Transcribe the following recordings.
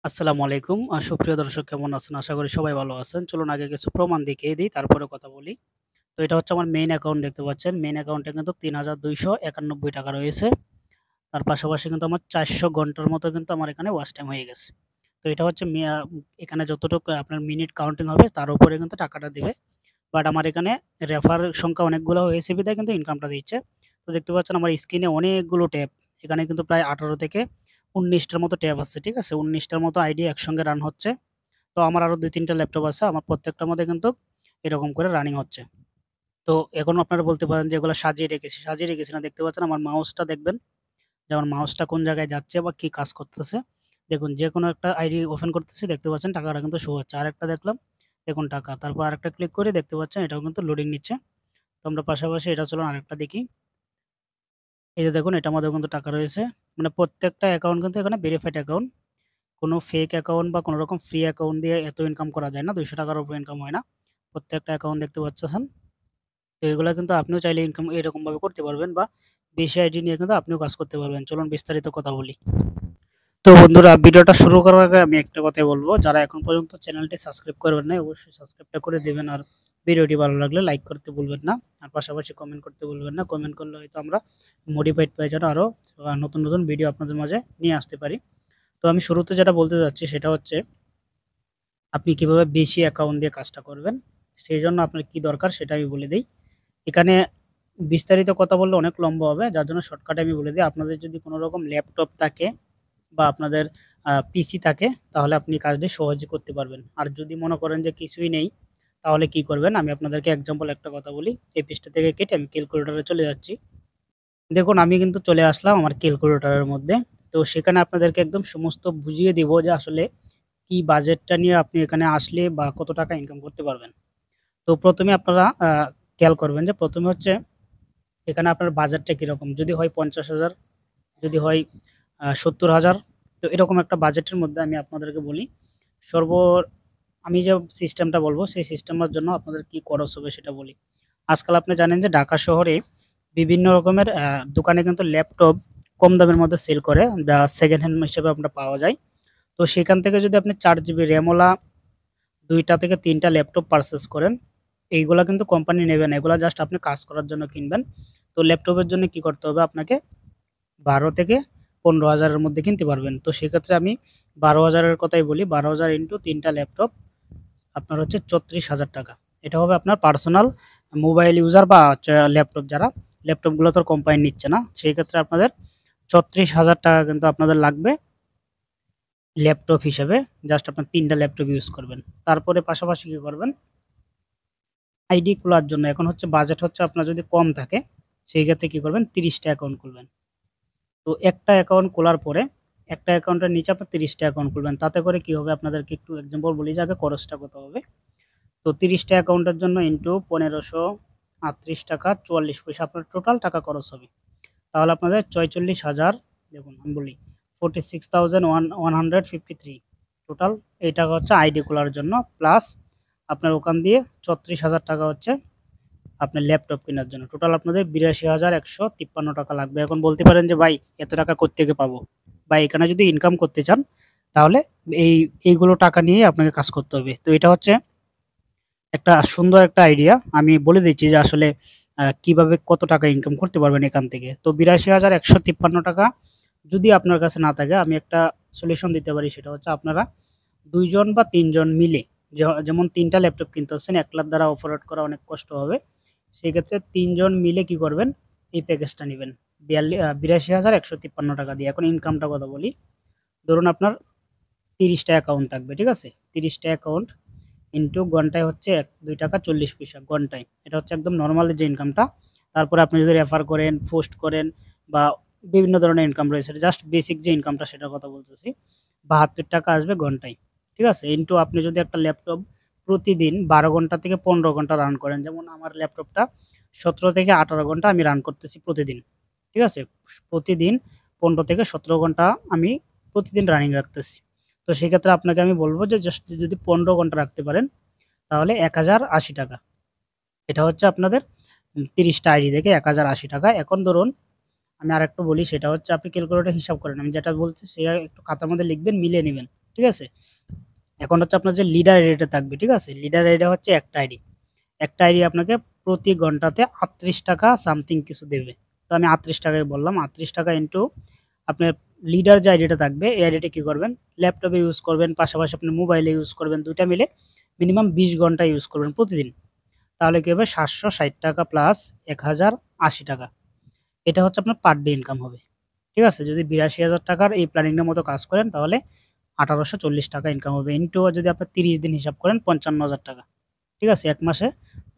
আসসালামু আলাইকুম। সুপ্রিয় দর্শক কেমন আছেন? আশা করি সবাই ভালো আছেন। চলুন আগে কিছু প্রমাণ দেখিয়ে দিই, তারপরে কথা বলি। তো এটা হচ্ছে আমার মেইন অ্যাকাউন্ট দেখতে পাচ্ছেন। মেইন অ্যাকাউন্টে কিন্তু ৳৩,২৯১ রয়েছে। তার পাশাপাশি কিন্তু আমার ৪০০ ঘন্টার মতো কিন্তু আমার এখানে ওয়াচ টাইম হয়ে গেছে। তো এটা হচ্ছে এখানে যতটুকু আপনার মিনিট কাউন্টিং হবে তার উপরে কিন্তু টাকাটা দিবে। বাট আমার এখানে রেফার সংখ্যা অনেকগুলো হয়েছে বিধায় কিন্তু ইনকামটা দিচ্ছে। তো দেখতে পাচ্ছেন আমার স্ক্রিনে অনেকগুলো ট্যাব। এখানে কিন্তু প্রায় ১৮ থেকে ১৯ টার মতো ট্যাব আছে। ঠিক আছে? ১৯ টার মতো আইডি একসঙ্গে রান হচ্ছে। তো আমার আরো ২-৩ টা ল্যাপটপ আছে। আমার প্রত্যেকটার মধ্যে কিন্তু এরকম করে রানিং হচ্ছে। তো এখন আপনারা বলতে পারেন যে এগুলা সাজিয়ে রেখেছি। সাজিয়ে রেখেছি না, দেখতে পাচ্ছেন আমার মাউসটা দেখবেন যে আমার মাউসটা কোন জায়গায় যাচ্ছে বা কি কাজ করতেছে। দেখুন যেকোনো একটা আইডি ওপেন করতেছি, দেখতে পাচ্ছেন টাকাটা কিন্তু শো হচ্ছে। আরেকটা দেখলাম, দেখুন টাকা। তারপর আরেকটা ক্লিক করে দেখতে পাচ্ছেন এটাও কিন্তু লোডিং নিচ্ছে। তো আমরা পাশাপাশি এটা চলুন আরেকটা দেখি। এই যে দেখুন এটার মধ্যেও কিন্তু টাকা রয়েছে। মানে প্রত্যেকটা অ্যাকাউন্ট কিন্তু এখানে ভেরিফাইড অ্যাকাউন্ট। কোনো ফেক অ্যাকাউন্ট বা কোনো রকম ফ্রি অ্যাকাউন্ট দিয়ে এত ইনকাম করা যায় না। ৳২০০ উপরে ইনকাম হয় না। প্রত্যেকটা অ্যাকাউন্ট দেখতে পাচ্ছেন। তো এগুলা কিন্তু আপনিও চাইলে ইনকাম এরকমভাবে করতে পারবেন বা বেশি আইডি নিয়ে কিন্তু আপনিও কাজ করতে পারবেন। চলুন বিস্তারিত কথা বলি। তো বন্ধুরা, ভিডিওটা শুরু করার আগে আমি একটা কথাই বলব, যারা এখন পর্যন্ত চ্যানেলটি সাবস্ক্রাইব করবেন নাই অবশ্যই সাবস্ক্রাইবটা করে দিবেন। আর ভিডিওটি ভালো লাগলে লাইক করতে ভুলবেন না। আর পাশাপাশি কমেন্ট করতে ভুলবেন না। কমেন্ট করলে হয়তো আমরা মোটিভেট পেয়ে যেন আরো নতুন, নতুন ভিডিও আপনাদের মাঝে নিয়ে আসতে পারি। তো আমি শুরুতে যেটা বলতে যাচ্ছি সেটা হচ্ছে আপনি কিভাবে বেশি অ্যাকাউন্ট দিয়ে কাজটা করবেন। সেইজন্য আপনার কি দরকার সেটা আমি বলে দেই। এখানে বিস্তারিত কথা বললে অনেক লম্বা হবে। যার জন্য শর্টকাটে আমি বলে দিই। আপনাদের যদি কোন রকম ল্যাপটপ থাকে বা আপনাদের পিসি থাকে, তাহলে আপনি কাজটি সহজে করতে পারবেন। আর যদি মনে করেন যে কিছুই নেই, তাহলে কি করবেন? আমি আপনাদেরকে এক্সাম্পল একটা কথা বলি। এই পৃষ্ঠা থেকে কেটে আমি ক্যালকুলেটরে চলে যাচ্ছি। দেখুন আমি কিন্তু চলে আসলাম আমার ক্যালকুলেটরের মধ্যে। তো সেখানে আপনাদেরকে একদম সমস্ত বুঝিয়ে দিব যে আসলে কি বাজেটটা নিয়ে আপনি এখানে আসলে বা কত টাকা ইনকাম করতে পারবেন। তো ১ম এ আপনারা খেয়াল করবেন যে ১ম এ হচ্ছে এখানে আপনার বাজেটটা কিরকম? যদি হয় ৫০,০০০, যদি হয় ৭০,০০০, তো এরকম একটা বাজেটের মধ্যে আমি আপনাদেরকে বলি। সর্ব আমি যে সিস্টেমটা বলবো সেই সিস্টেমের জন্য আপনাদের কি খরচ হবে সেটা বলি। আজকাল আপনি জানেন যে ঢাকা শহরে বিভিন্ন রকমের দোকানে কিন্তু ল্যাপটপ কম দামের মধ্যে সেল করে, যা সেকেন্ড হ্যান্ড হিসেবে আমরা পাওয়া যায়। তো সেখান থেকে যদি আপনি ৪ জিবি র‍্যামওয়ালা ২ টা থেকে ৩ টা ল্যাপটপ পারচেজ করেন, এইগুলা কিন্তু কোম্পানি নেবে না। এগুলা জাস্ট আপনি কাজ করার জন্য কিনবেন। তো ল্যাপটপের জন্য কি করতে হবে আপনাকে? ১২ থেকে ১৫,০০০ এর মধ্যে কিনতে পারবেন। তো সেক্ষেত্রে আমি ১২,০০০ এর কথাই বলি। ১২,০০০ ইন্টু ৩ টা ল্যাপটপ আপনার হচ্ছে ৳৩৪,০০০। এটা হবে আপনার পার্সোনাল মোবাইল ইউজার বা হচ্ছে ল্যাপটপ যারা, ল্যাপটপগুলো তো আর কোম্পানি নিচ্ছে না। সেই ক্ষেত্রে আপনাদের ৳৩৪,০০০ কিন্তু আপনাদের লাগবে ল্যাপটপ হিসেবে। জাস্ট আপনার ৩ টা ল্যাপটপ ইউজ করবেন। তারপরে পাশাপাশি কি করবেন? আইডি খোলার জন্য এখন হচ্ছে বাজেট হচ্ছে আপনার যদি কম থাকে, সেই ক্ষেত্রে কি করবেন? ৩০ টা অ্যাকাউন্ট খুলবেন। তো একটা অ্যাকাউন্ট খোলার পরে একটা অ্যাকাউন্টের নিচে আপনি ৩০ টা অ্যাকাউন্ট খুলবেন। তাতে করে কি হবে? আপনাদেরকে একটু এক্সাম্পল বলি যে আগে খরচটা কত হবে। তো ৩০ টা অ্যাকাউন্টের জন্য ইন্টু ৳১৫৩৮.৪৪ আপনার টোটাল টাকা খরচ হবে। তাহলে আপনাদের ৪৬,০০০, দেখুন আমি বলি 46,153 টোটাল এই টাকা হচ্ছে আইডি খোলার জন্য, প্লাস আপনার ওখান দিয়ে ৳৩৪,০০০ হচ্ছে আপনার ল্যাপটপ কেনার জন্য। টোটাল আপনাদের ৳৮২,১৫৩ লাগবে। এখন বলতে পারেন যে ভাই এত টাকা কোত্থেকে পাবো? ভাই এখানে যদি ইনকাম করতে চান তাহলে এই এইগুলো টাকা নিয়েই আপনাকে কাজ করতে হবে। তো এটা হচ্ছে একটা সুন্দর একটা আইডিয়া। আমি বলে দিচ্ছি যে আসলে কিভাবে কত টাকা ইনকাম করতে পারবেন এখান থেকে। তো ৳৮২,১৫৩ যদি আপনার কাছে না থাকে, আমি একটা সলিউশন দিতে পারি। সেটা হচ্ছে আপনারা ২ জন বা ৩ জন মিলে, যেমন ৩ টা ল্যাপটপ কিনতে হচ্ছেন, একলার দ্বারা অপারেট করা অনেক কষ্ট হবে। সেক্ষেত্রে ৩ জন মিলে কি করবেন? এই প্যাকেজটা নিবেন। ৳৮২,১৫৩ দিয়ে। এখন ইনকামটা কথা বলি। ধরুন আপনার ৩০ টা অ্যাকাউন্ট থাকবে, ঠিক আছে? ৩০ টা অ্যাকাউন্ট ইন্টু ঘন্টায় হচ্ছে ৳২.৪০ ঘন্টায়। এটা হচ্ছে একদম নরমাল যে ইনকামটা। তারপরে আপনি যদি রেফার করেন, পোস্ট করেন বা বিভিন্ন ধরনের ইনকাম রয়েছে। জাস্ট বেসিক যে ইনকামটা সেটার কথা বলতেছি। ৳৭২ আসবে ঘন্টায়। ঠিক আছে? ইন্টু আপনি যদি একটা ল্যাপটপ প্রতিদিন ১২ ঘন্টা থেকে ১৫ ঘন্টা রান করেন। যেমন আমার ল্যাপটপটা ১৭ থেকে ১৮ ঘন্টা আমি রান করতেছি প্রতিদিন। ঠিক আছে? প্রতিদিন ১৫ থেকে ১৭ ঘন্টা আমি প্রতিদিন রানিং রাখতেছি। তো সেক্ষেত্রে আপনাকে আমি বলব যে জাস্ট যদি ১৫ ঘন্টা রাখতে পারেন তাহলে ৳১,০৮০। এটা হচ্ছে আপনাদের ৩০ টা আইডি থেকে ৳১,০৮০। এখন ধরুন আমি আরেকটু বলি, সেটা হচ্ছে আপনি ক্যালকুলেটরে হিসাব করেন। আমি যেটা বলছি সেটা একটু খাতার মধ্যে লিখবেন, মিলিয়ে নিবেন। ঠিক আছে? এখন হচ্ছে আপনার যে লিডার আইডিটা থাকবে, ঠিক আছে? লিডার আইডি হচ্ছে একটা আইডি। একটা আইডি আপনাকে প্রতি ঘন্টাতে ৩৮ টাকা সামথিং কিছু দেবে। তো আমি ৩৮ টাকায় বললাম, ৩৮ টাকা ইন্টু আপনার লিডার যে আইডিটা থাকবে, এই আইডিটা কি করবেন? ল্যাপটপে ইউজ করবেন, পাশাপাশি আপনি মোবাইলে ইউজ করবেন, ২ টা মিলে মিনিমাম ২০ ঘন্টা ইউজ করবেন প্রতিদিন। তাহলে কি হবে? ৭৬০ টাকা প্লাস ১,০৮০ টাকা। এটা হচ্ছে আপনার পার ডে ইনকাম হবে। ঠিক আছে? যদি ৮২,০০০ টাকার এই প্ল্যানিংটার মতো কাজ করেন তাহলে ১,৮৪০ টাকা ইনকাম হবে। ইন্টু যদি আপনি ৩০ দিন হিসাব করেন ৫৫,০০০ টাকা। ঠিক আছে? ১ মাসে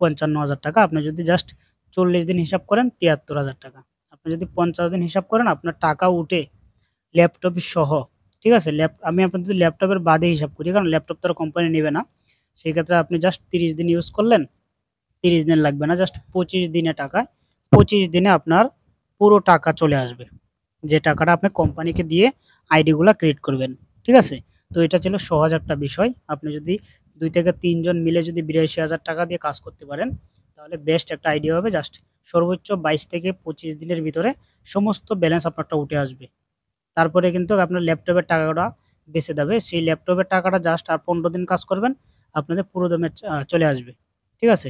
৫৫,০০০ টাকা। আপনি যদি জাস্ট ৪০ দিন হিসাব করেন ৭৩,০০০ টাকা। আপনি যদি ৫০ দিন হিসাব করেন আপনার টাকা উঠে ল্যাপটপ সহ, ঠিক আছে? আমি আপনার যদি ল্যাপটপের বাদে হিসাব করি, কারণ ল্যাপটপ তো আর কোম্পানি নিবে না। সেক্ষেত্রে আপনি জাস্ট ৩০ দিন ইউজ করলেন, ৩০ দিন লাগবে না, জাস্ট ২৫ দিনে টাকায় ২৫ দিনে আপনার পুরো টাকা চলে আসবে। যে টাকাটা আপনি কোম্পানিকে দিয়ে আইডিগুলা ক্রিয়েট করবেন। ঠিক আছে? তো এটা ছিল সহজ একটা বিষয়। আপনি যদি ২ থেকে ৩ জন মিলে যদি ৮২,০০০ টাকা দিয়ে কাজ করতে পারেন, তাহলে বেস্ট একটা আইডিয়া হবে। জাস্ট সর্বোচ্চ ২২ থেকে ২৫ দিনের ভিতরে সমস্ত ব্যালেন্স আপনারটা উঠে আসবে। তারপরে কিন্তু আপনার ল্যাপটপের টাকাটা বেঁচে যাবে। সেই ল্যাপটপের টাকাটা জাস্ট আর ১৫ দিন কাজ করবেন, আপনাদের পুরো দমে চলে আসবে। ঠিক আছে?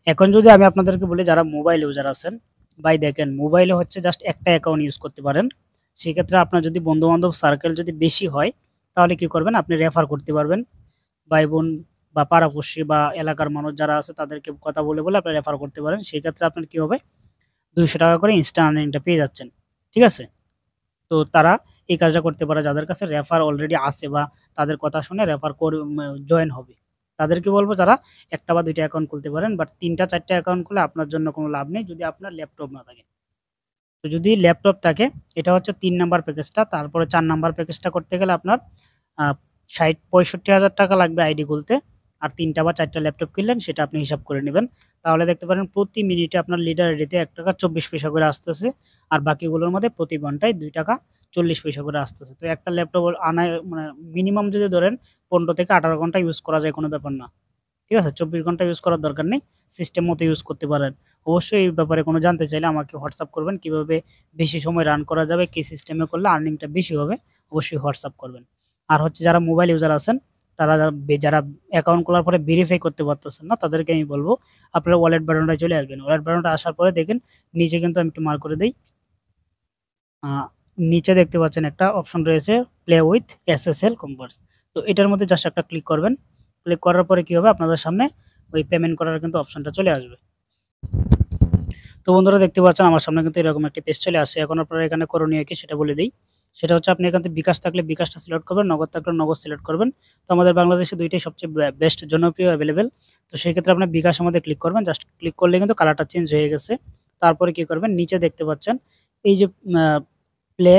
এখন যদি আমি আপনাদেরকে বলি যারা মোবাইল ইউজার আছেন, ভাই দেখেন মোবাইলে হচ্ছে জাস্ট একটা অ্যাকাউন্ট ইউজ করতে পারেন। সেক্ষেত্রে আপনার যদি বন্ধু-বান্ধব সার্কেল যদি বেশি হয়, তাহলে কি করবেন? আপনি রেফার করতে পারবেন। ভাই-বোন বা পাড়া-পড়শি বা এলাকার মানুষ যারা আছে তাদেরকে কথা বলে আপনি রেফার করতে পারেন। সেক্ষেত্রে আপনার কি হবে? ৳২০০ করে ইনস্ট্যান্ট আর্নিংটা পেয়ে যাচ্ছেন। ঠিক আছে? তো তারা এই কাজটা করতে পারে যাদের কাছে রেফার অলরেডি আছে বা তাদের কথা শুনে রেফার করে জয়েন হবে। তাদেরকে বলব যারা ১ টা বা ২ টা অ্যাকাউন্ট খুলতে পারেন, বাট ৩ টা ৪ টা অ্যাকাউন্ট খুলে আপনার জন্য কোনো লাভ নেই যদি আপনার ল্যাপটপ না থাকে। তো যদি ল্যাপটপ থাকে, এটা হচ্ছে ৩ নাম্বার প্যাকেজটা। তারপরে ৪ নাম্বার প্যাকেজটা করতে গেলে আপনার আ ৬৫,০০০ টাকা লাগবে আইডি খুলতে। আর ৩ টা বা ৪ টা ল্যাপটপ কিনলেন সেটা আপনি হিসাব করে নিবেন। তাহলে দেখতে পারেন প্রতি মিনিটে আপনার লিডার আইডিতে ৳১.২৪ করে আসতেছে। আর বাকিগুলোর মধ্যে প্রতি ঘন্টায় ৳২.৪০ করে আসতেছে। তো একটা ল্যাপটপ আনায় মানে মিনিমাম যদি ধরেন ১৫ থেকে ১৮ ঘন্টা ইউজ করা যায়, কোনো ব্যাপার না। ঠিক আছে? ২৪ ঘন্টা ইউজ করার দরকার নেই। সিস্টেম মতো ইউজ করতে পারেন। অবশ্যই এই ব্যাপারে কোনো জানতে চাইলে আমাকে WhatsApp করবেন। কিভাবে বেশি সময় রান করা যাবে, কি সিস্টেমে করলে আর্নিংটা বেশি হবে, অবশ্যই WhatsApp করবেন। আর হচ্ছে যারা মোবাইল ইউজার আছেন, তারা যারা অ্যাকাউন্ট খোলার পরে ভেরিফাই করতে পারতেছেন না, তাদেরকে আমি বলব আপনারা ওয়ালেট বাটনটায় চলে আসবেন। ওয়ালেট বাটনটা আসার পরে দেখেন নিচে কিন্তু আমি একটু মার্ক করে দেই। আ নিচে দেখতে পাচ্ছেন একটা অপশন রয়েছে প্লে উইথ এসএসএল কমার্স। তো এটার মধ্যে জাস্ট একটা ক্লিক করবেন। ক্লিক করার পরে কি হবে? আপনাদের সামনে ওই পেমেন্ট করার কিন্তু অপশনটা চলে আসবে। তো বন্ধুরা দেখতে পাচ্ছেন আমার সামনে কিন্তু এরকম একটি পেজ চলে আসছে। এখন আপনারা এখানে করণীয় কি সেটা বলে দেই। সেটা হচ্ছে আপনি এখান থেকে বিকাশ থাকলে বিকাশটা সিলেক্ট করবেন, নগদ থাকলে নগদ সিলেক্ট করবেন। তো আমাদের বাংলাদেশে ২ টাই সবচেয়ে বেস্ট জনপ্রিয় এভেইলেবল। তো সেই ক্ষেত্রে আপনি বিকাশের মধ্যে ক্লিক করবেন। জাস্ট ক্লিক করলে কিন্তু কালারটা চেঞ্জ হয়ে গেছে। তারপরে কি করবেন? নিচে দেখতে পাচ্ছেন এই যে আ প্লে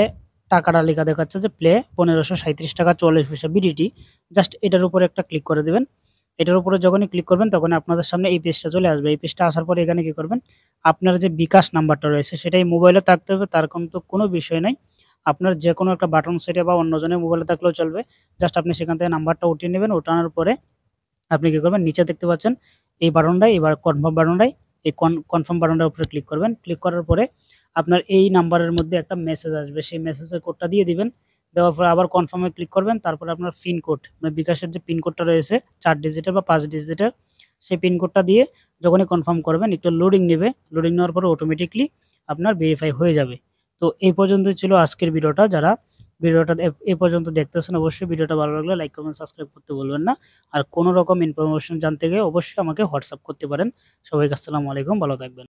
টাকাটা লেখা দেখাচ্ছে যে প্লে ৳১৫৩৭.৪৪ বিডিটি। জাস্ট এটার উপরে একটা ক্লিক করে দিবেন। এটার উপরে যখনই ক্লিক করবেন তখনই আপনাদের সামনে এই পেজটা চলে আসবে। এই পেজটা আসার পরে এখানে কি করবেন? আপনার যে বিকাশ নাম্বারটা রয়েছে সেটাই মোবাইলে থাকতে হবে তার কিন্তু কোনো বিষয় নাই। আপনার যেকোনো একটা বাটন সেটে বা অন্যজনের মোবাইলে থাকলেও চলবে। জাস্ট আপনি সেখান থেকে নাম্বারটা উঠিয়ে নেবেন। ওঠানোর পরে আপনি কি করবেন? নিচে দেখতে পাচ্ছেন এই বাটনটায়, এবার কনফার্ম বাটনটায় এই কনফার্ম বাটনটার উপরে ক্লিক করবেন। ক্লিক করার পরে আপনার এই নাম্বারের মধ্যে একটা মেসেজ আসবে। সেই মেসেজের কোডটা দিয়ে দিবেন। দেওয়ার পরে আবার কনফার্ম এ ক্লিক করবেন। তারপরে আপনার পিন কোড মানে বিকাশের যে পিন কোডটা রয়েছে ৪ ডিজিটের বা ৫ ডিজিটের, সেই পিন কোডটা দিয়ে যখনই কনফার্ম করবেন একটু লোডিং নেবে। লোডিং নেওয়ার পরে অটোমেটিক্যালি আপনার ভেরিফাই হয়ে যাবে। তো এই পর্যন্তই ছিল আজকের ভিডিওটা। যারা ভিডিওটা এ পর্যন্ত দেখতেছেন অবশ্যই ভিডিওটা ভালো লাগলে লাইক, কমেন্ট, সাবস্ক্রাইব করতে ভুলবেন না। আর কোনো রকম ইনফরমেশন জানতে গেলে অবশ্যই আমাকে WhatsApp করতে পারেন। সবাইকে আসসালামু আলাইকুম, ভালো থাকবেন।